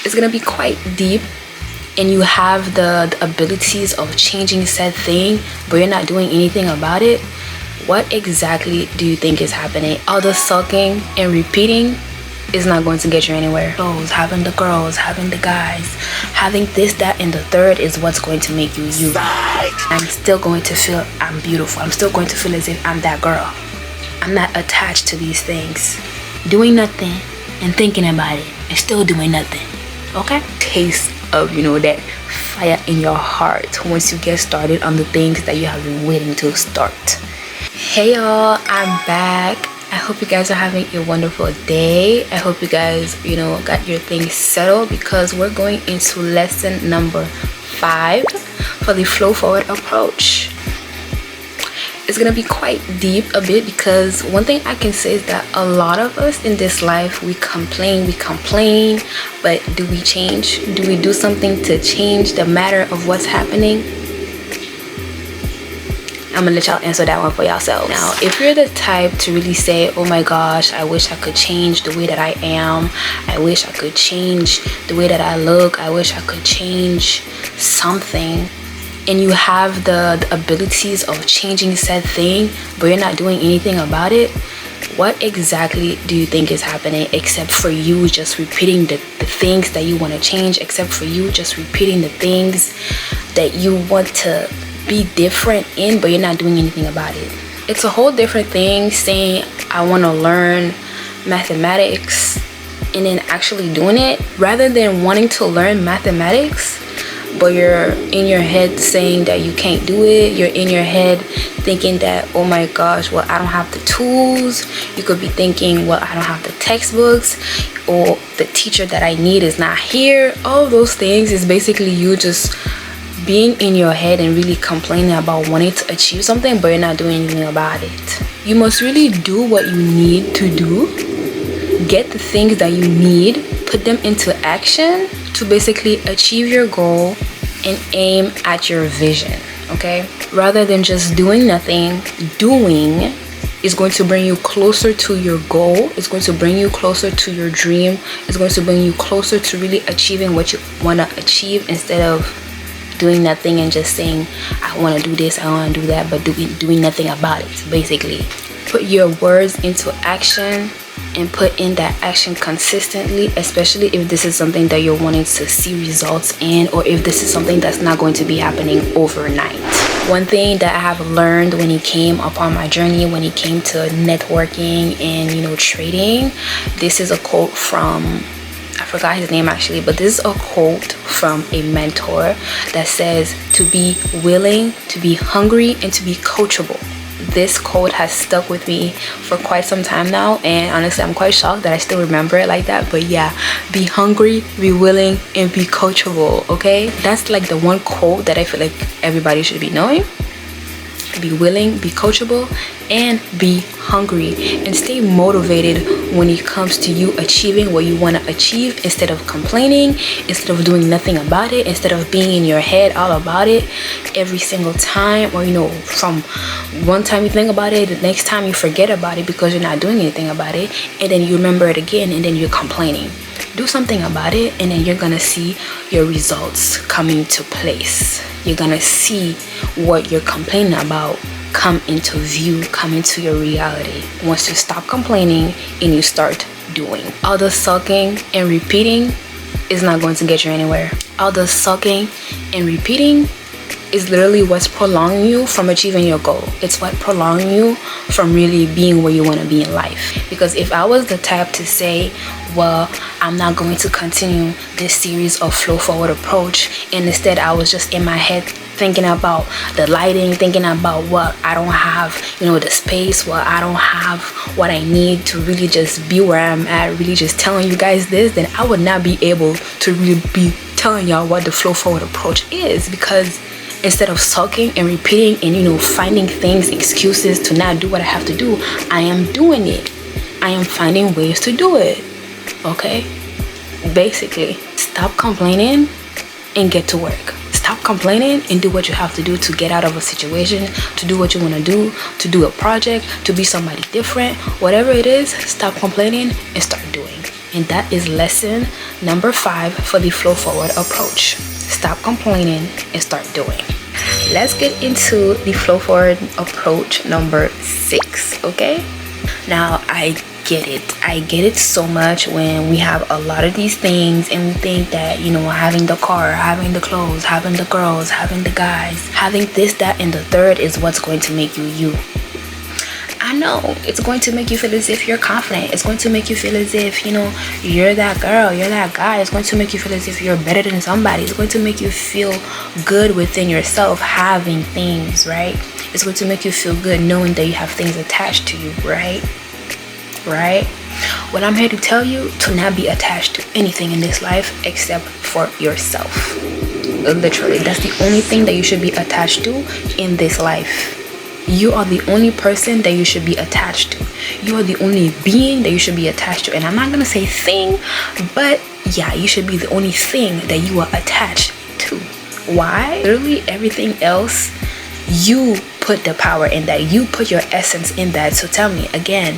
It's gonna be quite deep, and you have the abilities of changing said thing, but you're not doing anything about it. What exactly do you think is happening? All the sulking and repeating is not going to get you anywhere. Those having the girls, having the guys, having this, that, and the third is what's going to make you you. I'm still going to feel I'm beautiful. I'm still going to feel as if I'm that girl. I'm not attached to these things. Doing nothing and thinking about it and still doing nothing. Okay? Taste of, that fire in your heart once you get started on the things that you have been waiting to start. Hey y'all, I'm back. I hope you guys are having a wonderful day. I hope you guys, got your things settled, because we're going into lesson number 5 for the flow forward approach. It's gonna be quite deep a bit, because one thing I can say is that a lot of us in this life, we complain, but do we change? Do we do something to change the matter of what's happening? I'm gonna let y'all answer that one for yourselves. Now, if you're the type to really say, oh my gosh, I wish I could change the way that I am, I wish I could change the way that I look, I wish I could change something, and you have the abilities of changing said thing, but you're not doing anything about it, what exactly do you think is happening, except for you just repeating the things that you want to change, except for you just repeating the things that you want to be different in, but you're not doing anything about it? It's a whole different thing saying I want to learn mathematics and then actually doing it, rather than wanting to learn mathematics but you're in your head saying that you can't do it. You're in your head thinking that, oh my gosh, well, I don't have the tools. You could be thinking, well, I don't have the textbooks, or the teacher that I need is not here. All those things is basically you just being in your head and really complaining about wanting to achieve something, but you're not doing anything about it. You must really do what you need to do, get the things that you need, put them into action to basically achieve your goal and aim at your vision, okay? Rather than just doing nothing. Doing is going to bring you closer to your goal. It's going to bring you closer to your dream. It's going to bring you closer to really achieving what you want to achieve, instead of doing nothing and just saying, I want to do this, I want to do that, but doing nothing about it. Basically, put your words into action and put in that action consistently, especially if this is something that you're wanting to see results in, or if this is something that's not going to be happening overnight. One thing that I have learned when it came upon my journey, when it came to networking and trading, this is a quote from, I forgot his name actually, but this is a quote from a mentor that says to be willing, to be hungry, and to be coachable. This quote has stuck with me for quite some time now, and honestly I'm quite shocked that I still remember it like that. But yeah, be hungry, be willing, and be coachable. Okay, that's like the one quote that I feel like everybody should be knowing. Be willing, be coachable, and be hungry, and stay motivated when it comes to you achieving what you want to achieve, instead of complaining, instead of doing nothing about it, instead of being in your head all about it every single time, or from one time you think about it, the next time you forget about it because you're not doing anything about it, and then you remember it again and then you're complaining. Do something about it, and then you're gonna see your results coming to place. You're gonna see what you're complaining about come into view, come into your reality once you stop complaining and you start doing. All the sulking and repeating is not going to get you anywhere. All the sulking and repeating is literally what's prolonging you from achieving your goal. It's what prolonging you from really being where you want to be in life. Because if I was the type to say, well, I'm not going to continue this series of flow forward approach, and instead I was just in my head thinking about the lighting, thinking about what I don't have, the space, what I don't have, what I need to really just be where I'm at, really just telling you guys this, then I would not be able to really be telling y'all what the flow forward approach is. Because instead of sulking and repeating and finding things, excuses to not do what I have to do, I am doing it. I am finding ways to do it. Okay? Basically, stop complaining and get to work. Stop complaining and do what you have to do to get out of a situation, to do what you want to do a project, to be somebody different. Whatever it is, stop complaining and start doing. And that is lesson number 5 for the flow forward approach. Stop complaining and start doing. Let's get into the flow forward approach number 6, okay? Now, I get it so much when we have a lot of these things and we think that, you know, having the car, having the clothes, having the girls, having the guys, having this, that, and the third is what's going to make you you. I know it's going to make you feel as if you're confident. It's going to make you feel as if, you know, you're that girl, you're that guy. It's going to make you feel as if you're better than somebody. It's going to make you feel good within yourself having things, right? It's going to make you feel good knowing that you have things attached to you, right? Well, I'm here to tell you to not be attached to anything in this life except for yourself. Literally, that's the only thing that you should be attached to in this life. You are the only person that you should be attached to. You are the only being that you should be attached to. And I'm not gonna say thing, but yeah, you should be the only thing that you are attached to. Why? Literally everything else, you put the power in that. You put your essence in that. So tell me again,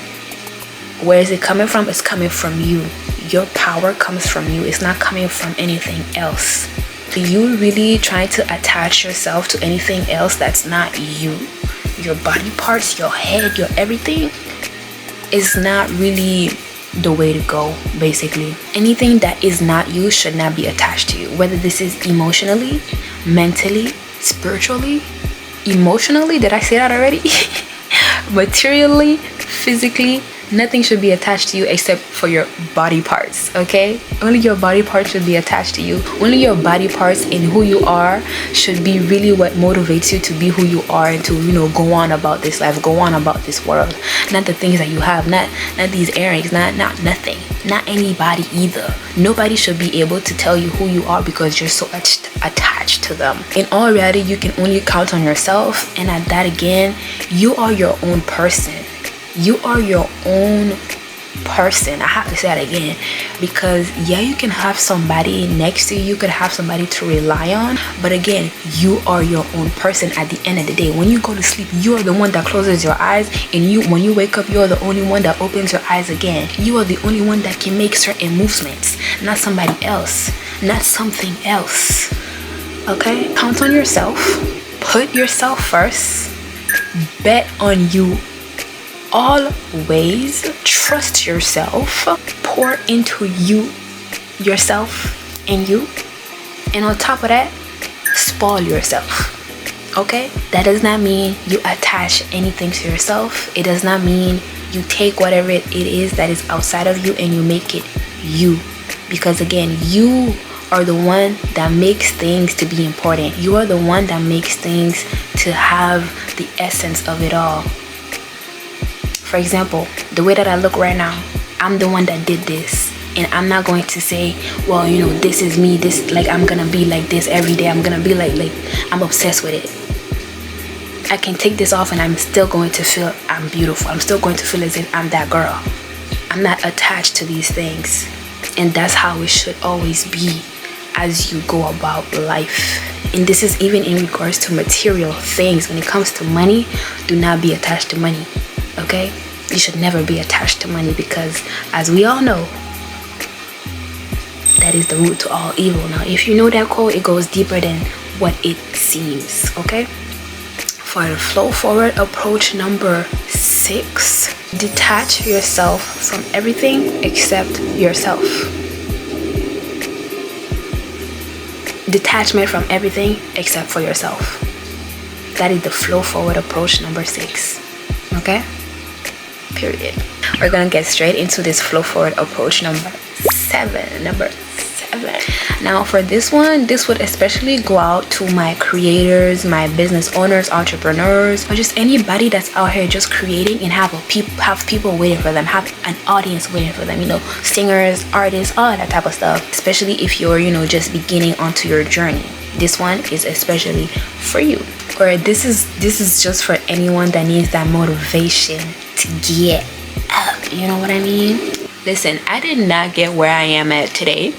where is it coming from? It's coming from you. Your power comes from you. It's not coming from anything else. Are you really trying to attach yourself to anything else that's not you? Your body parts, your head, your everything is not really the way to go. Basically, anything that is not you should not be attached to you, whether this is emotionally, mentally, spiritually, emotionally, did I say that already? Materially, physically, nothing should be attached to you except for your body parts, okay? Only your body parts should be attached to you. Only your body parts and who you are should be really what motivates you to be who you are and to, you know, go on about this life, go on about this world. Not the things that you have, not these earrings, not nothing, not anybody either. Nobody should be able to tell you who you are because you're so attached to them. In all reality, you can only count on yourself, and at that again, you are your own person. You are your own person. I have to say that again, because yeah, you can have somebody next to you, you could have somebody to rely on, but again, you are your own person at the end of the day. When you go to sleep, you are the one that closes your eyes, and when you wake up, you are the only one that opens your eyes again. You are the only one that can make certain movements, not somebody else, not something else. Okay? Count on yourself. Put yourself first. Bet on you. Always trust yourself. Pour into you, yourself, and you. And on top of that, spoil yourself. Okay? That does not mean you attach anything to yourself. It does not mean you take whatever it is that is outside of you and you make it you. Because again, you are the one that makes things to be important. You are the one that makes things to have the essence of it all. For example, the way that I look right now, I'm the one that did this. And I'm not going to say, well, you know, this is me. This, like, I'm going to be like this every day. I'm going to be like, I'm obsessed with it. I can take this off and I'm still going to feel I'm beautiful. I'm still going to feel as if I'm that girl. I'm not attached to these things. And that's how it should always be as you go about life. And this is even in regards to material things. When it comes to money, do not be attached to money. Okay? You should never be attached to money, because as we all know, that is the root to all evil. Now, if you know that quote, it goes deeper than what it seems. Okay? For the flow forward approach number 6, detach yourself from everything except yourself. Detachment from everything except for yourself. That is the flow forward approach number 6. Okay? Period. We're gonna get straight into this flow forward approach number 7. Now for this one, this would especially go out to my creators, my business owners, entrepreneurs, or just anybody that's out here just creating and have people waiting for them, have an audience waiting for them, you know, singers, artists, all that type of stuff. Especially if you're, you know, just beginning onto your journey. This one is especially for you. Or this is just for anyone that needs that motivation to get up. You know what I mean? Listen, I did not get where I am at today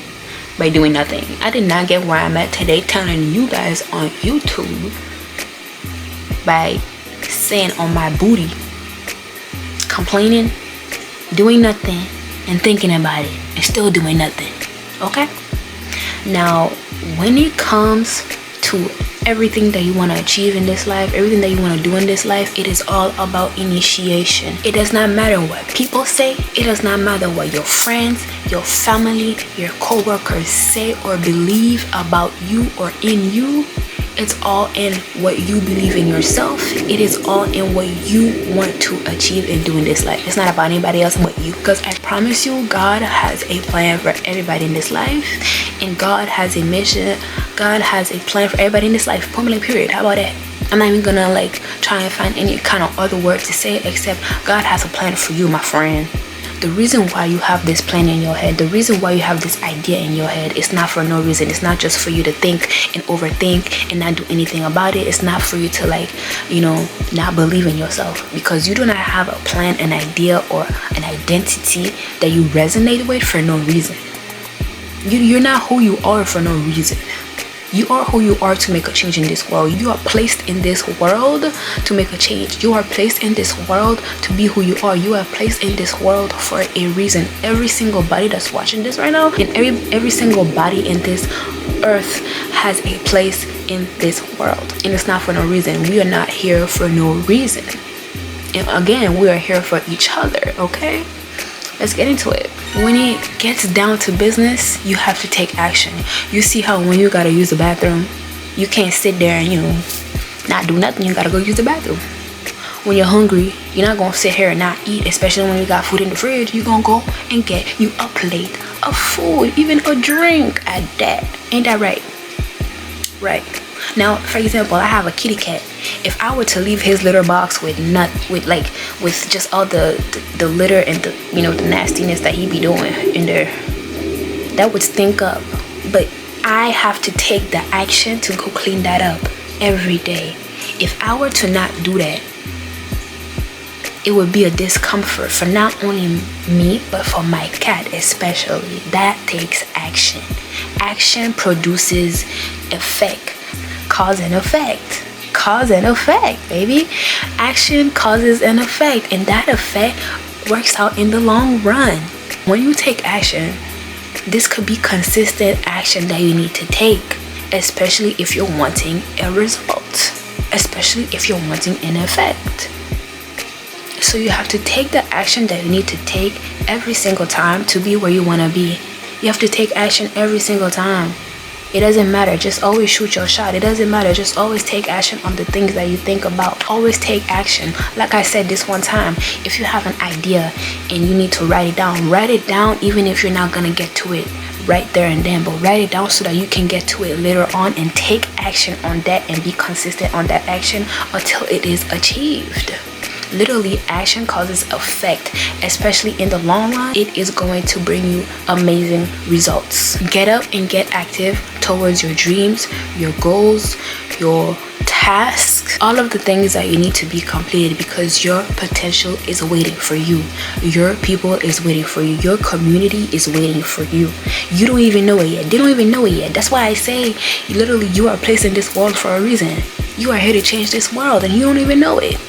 by doing nothing. I did not get where I'm at today telling you guys on YouTube by saying on my booty, complaining, doing nothing, and thinking about it and still doing nothing. Okay? Now, when it comes to everything that you want to achieve in this life, everything that you want to do in this life, it is all about initiation. It does not matter what people say. It does not matter what your friends, your family, your co-workers say or believe about you or in you. It's all in what you believe in yourself. It is all in what you want to achieve and do in this life. It's not about anybody else but you. Because I promise you, God has a plan for everybody in this life. And God has a mission. God has a plan for everybody in this life. Point blank period. How about that? I'm not even gonna like try and find any kind of other word to say except God has a plan for you, my friend. The reason why you have this plan in your head, the reason why you have this idea in your head, it's not for no reason. It's not just for you to think and overthink and not do anything about it. It's not for you to like, not believe in yourself, because you do not have a plan, an idea, or an identity that you resonate with for no reason. You're not who you are for no reason. You are who you are to make a change in this world. You are placed in this world to make a change. You are placed in this world to be who you are. You are placed in this world for a reason. Every single body that's watching this right now, and every single body in this earth has a place in this world. And it's not for no reason. We are not here for no reason. And again, we are here for each other, okay? Let's get into it. When it gets down to business, you have to take action. You see how when you gotta use the bathroom, you can't sit there and not do nothing. You gotta go use the bathroom. When you're hungry, you're not gonna sit here and not eat, especially when you got food in the fridge. You're gonna go and get you a plate of food, even a drink at that. Ain't that right? Right. Now, for example, I have a kitty cat. If I were to leave his litter box with just all the litter and the nastiness that he be doing in there, that would stink up. But I have to take the action to go clean that up every day. If I were to not do that, it would be a discomfort for not only me, but for my cat especially. That takes action. Action produces effect. Cause and effect. Cause and effect, baby. Action causes an effect, and that effect works out in the long run. When you take action, this could be consistent action that you need to take, especially if you're wanting a result, especially if you're wanting an effect. So you have to take the action that you need to take every single time to be where you want to be. You have to take action every single time. It doesn't matter, just always shoot your shot. It doesn't matter, just always take action on the things that you think about. Always take action. Like I said this one time, if you have an idea and you need to write it down even if you're not gonna get to it right there and then, but write it down so that you can get to it later on and take action on that and be consistent on that action until it is achieved. Literally, action causes effect, especially in the long run. It is going to bring you amazing results. Get up and get active towards your dreams, your goals, your tasks, all of the things that you need to be completed, because your potential is waiting for you. Your people is waiting for you. Your community is waiting for you. You don't even know it yet. They don't even know it yet. That's why I say, literally, you are placed in this world for a reason. You are here to change this world and you don't even know it.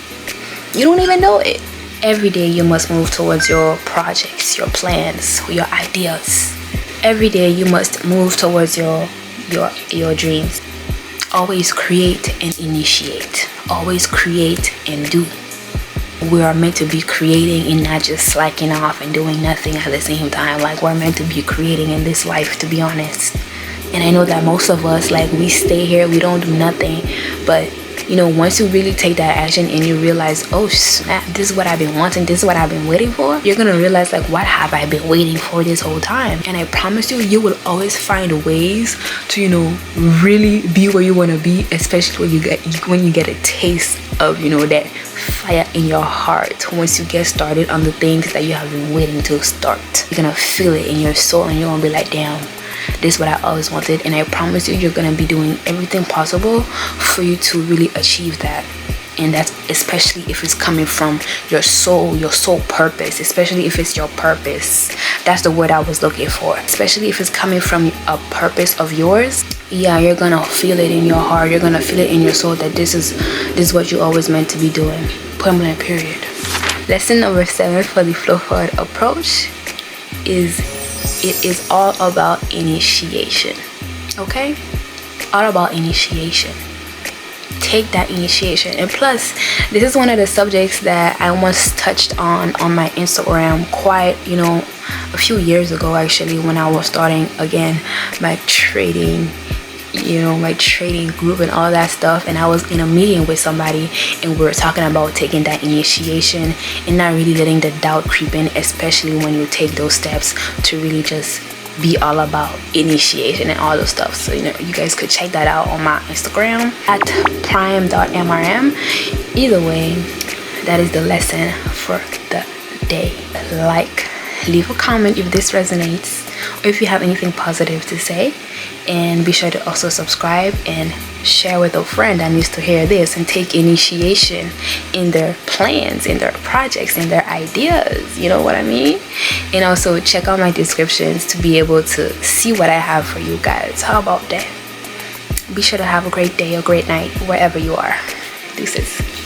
You don't even know it. Every day you must move towards your projects, your plans, your ideas. Every day you must move towards your dreams. Always create and initiate. Always create and do. We are meant to be creating and not just slacking off and doing nothing at the same time. Like, we're meant to be creating in this life, to be honest. And I know that most of us, like, we stay here, we don't do nothing, but once you really take that action and you realize, oh snap, this is what I've been wanting, this is what I've been waiting for, you're gonna realize, like, what have I been waiting for this whole time? And I promise you, you will always find ways to really be where you want to be, especially when you get a taste of that fire in your heart. Once you get started on the things that you have been waiting to start, you're gonna feel it in your soul and you're gonna be like, damn, this is what I always wanted. And I promise you're gonna be doing everything possible for you to really achieve that. And that's especially if it's coming from your soul purpose, especially if it's your purpose. That's the word I was looking for. Especially if it's coming from a purpose of yours. Yeah, you're gonna feel it in your heart, you're gonna feel it in your soul that this is what you always meant to be doing. Point blank period. Lesson number 7 for the flow forward approach is all about initiation. Okay, all about initiation. Take that initiation. And plus, this is one of the subjects that I once touched on my Instagram quite, a few years ago, actually, when I was starting again my trading group and all that stuff. And I was in a meeting with somebody, and we were talking about taking that initiation and not really letting the doubt creep in, especially when you take those steps to really just be all about initiation and all those stuff. So you guys could check that out on my Instagram at prime.mrm. Either way, that is the lesson for the day. Leave a comment if this resonates, or if you have anything positive to say, and be sure to also subscribe and share with a friend that needs to hear this and take initiation in their plans, in their projects, in their ideas. You know what I mean? And also check out my descriptions to be able to see what I have for you guys. How about that? Be sure to have a great day or great night wherever you are. Deuces.